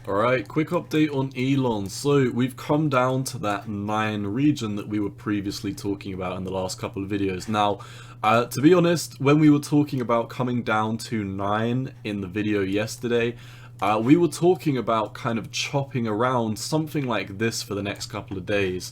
Alright, quick update on Elon. So we've come down to that 9 region that we were previously talking about in the last couple of videos. Now, to be honest, when we were talking about coming down to 9 in the video yesterday, we were talking about kind of chopping around something like this for the next couple of days.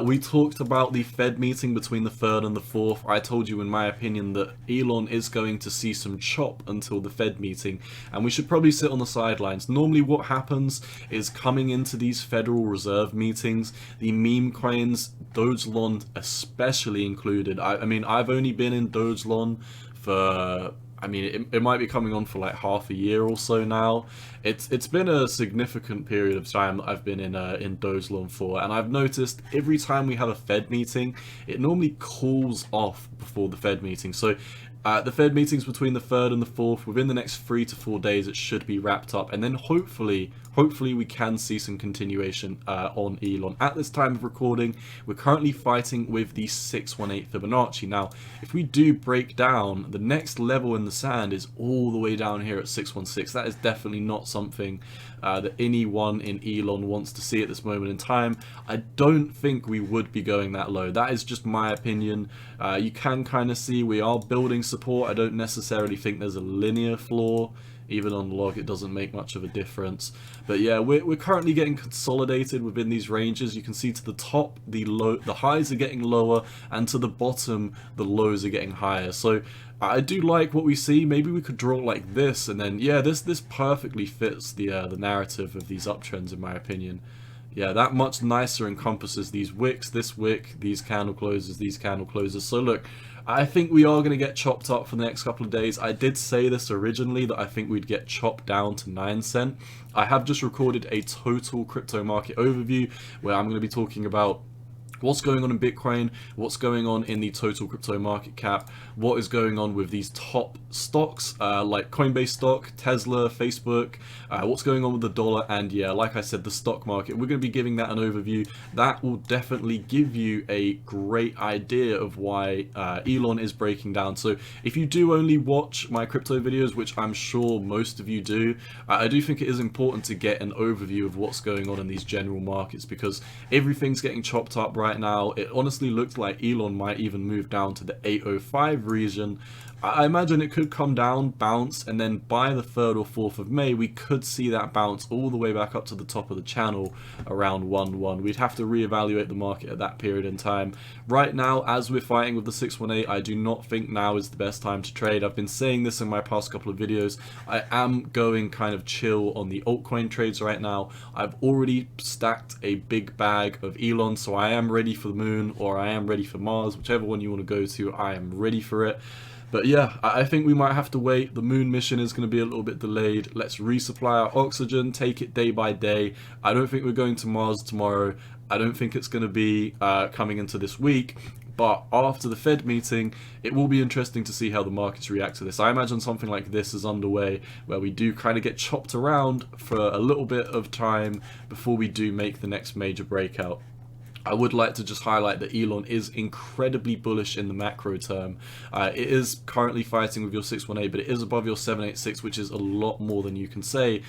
We talked about the Fed meeting between the 3rd and the 4th. I told you in my opinion that Elon is going to see some chop until the Fed meeting, and we should probably sit on the sidelines. Normally what happens is coming into these Federal Reserve meetings, the meme coins, Dogelon especially included. I mean, I've only been in Dogelon for... it might be coming on for like half a year or so now. It's been a significant period of time that I've been in Dogelon for, and I've noticed every time we have a Fed meeting, it normally cools off before the Fed meeting. So the Fed meetings between the 3rd and the 4th, within the next 3 to 4 days, it should be wrapped up, and then hopefully we can see some continuation on Elon. At this time of recording, we're currently fighting with the 618 Fibonacci. Now, if we do break down, the next level in the sand is all the way down here at 616. That is definitely not something that anyone in Elon wants to see at this moment in time. I don't think we would be going that low. That is just my opinion. You can kind of see we are building support. I don't necessarily think there's a linear floor. Even on log, it doesn't make much of a difference. But yeah, we're currently getting consolidated within these ranges. You can see to the top, the highs are getting lower, and to the bottom, the lows are getting higher. So I do like what we see. Maybe we could draw like this, and then yeah, this perfectly fits the narrative of these uptrends, in my opinion. Yeah, that much nicer encompasses these wicks, this wick, these candle closes, these candle closes. So look, I think we are going to get chopped up for the next couple of days. I did say this originally, that I think we'd get chopped down to 9 cent. I have just recorded a total crypto market overview where I'm going to be talking about what's going on in Bitcoin, what's going on in the total crypto market cap, what is going on with these top stocks like Coinbase stock, Tesla, Facebook, what's going on with the dollar, and yeah, like I said, the stock market. We're going to be giving that an overview. That will definitely give you a great idea of why Elon is breaking down. So if you do only watch my crypto videos, which I'm sure most of you do, I do think it is important to get an overview of what's going on in these general markets, because everything's getting chopped up right now. It honestly looks like Elon might even move down to the 805 region. I imagine it could come down, bounce, and then by the 3rd or 4th of May, we could see that bounce all the way back up to the top of the channel around 1-1. We'd have to reevaluate the market at that period in time. Right now, as we're fighting with the 618, I do not think now is the best time to trade. I've been saying this in my past couple of videos. I am going kind of chill on the altcoin trades right now. I've already stacked a big bag of Elon, so I am ready for the moon, or I am ready for Mars, whichever one you want to go to. I am ready for it. But yeah, I think we might have to wait. The moon mission is going to be a little bit delayed. Let's resupply our oxygen, take it day by day. I don't think we're going to Mars tomorrow. I don't think it's going to be coming into this week. But after the Fed meeting, it will be interesting to see how the markets react to this. I imagine something like this is underway, where we do kind of get chopped around for a little bit of time before we do make the next major breakout. I would like to just highlight that Elon is incredibly bullish in the macro term. It is currently fighting with your 618, but it is above your 786, which is a lot more than you can say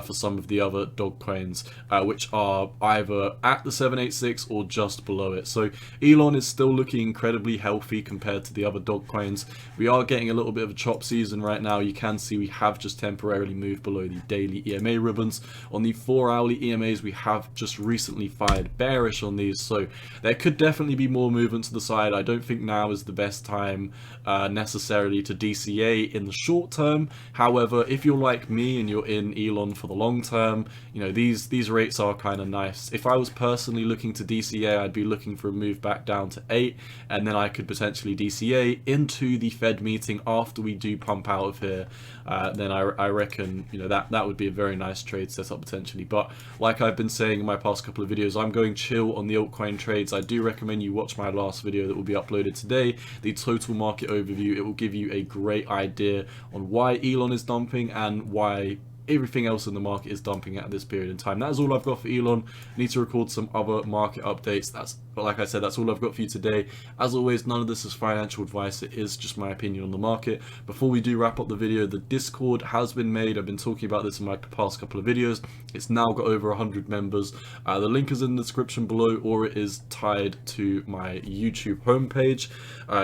for some of the other dog coins, which are either at the 786 or just below it. So Elon is still looking incredibly healthy compared to the other dog coins. We are getting a little bit of a chop season right now. You can see we have just temporarily moved below the daily EMA ribbons. On the 4-hourly EMAs, we have just recently fired bearish on these. So there could definitely be more movement to the side. I don't think now is the best time necessarily to DCA in the short term. However, if you're like me and you're in Elon for the long term, you know, these rates are kind of nice. If I was personally looking to DCA, I'd be looking for a move back down to 8, and then I could potentially DCA into the Fed meeting after we do pump out of here. Then I reckon, you know, that would be a very nice trade setup potentially. But like I've been saying in my past couple of videos, I'm going chill on the altcoin trades. I do recommend you watch my last video that will be uploaded today, the total market overview. It will give you a great idea on why Elon is dumping and why everything else in the market is dumping at this period in time. That is all I've got for Elon. I need to record some other market updates. But like I said, that's all I've got for you today. As always, none of this is financial advice. It is just my opinion on the market. Before we do wrap up the video, the Discord has been made. I've been talking about this in my past couple of videos. It's now got over 100 members. The link is in the description below, or it is tied to my YouTube homepage.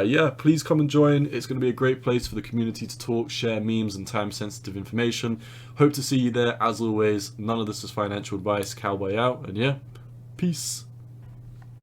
Yeah, please come and join. It's going to be a great place for the community to talk, share memes and time-sensitive information. Hope to see you there. As always, none of this is financial advice. Cowboy out, and yeah, peace.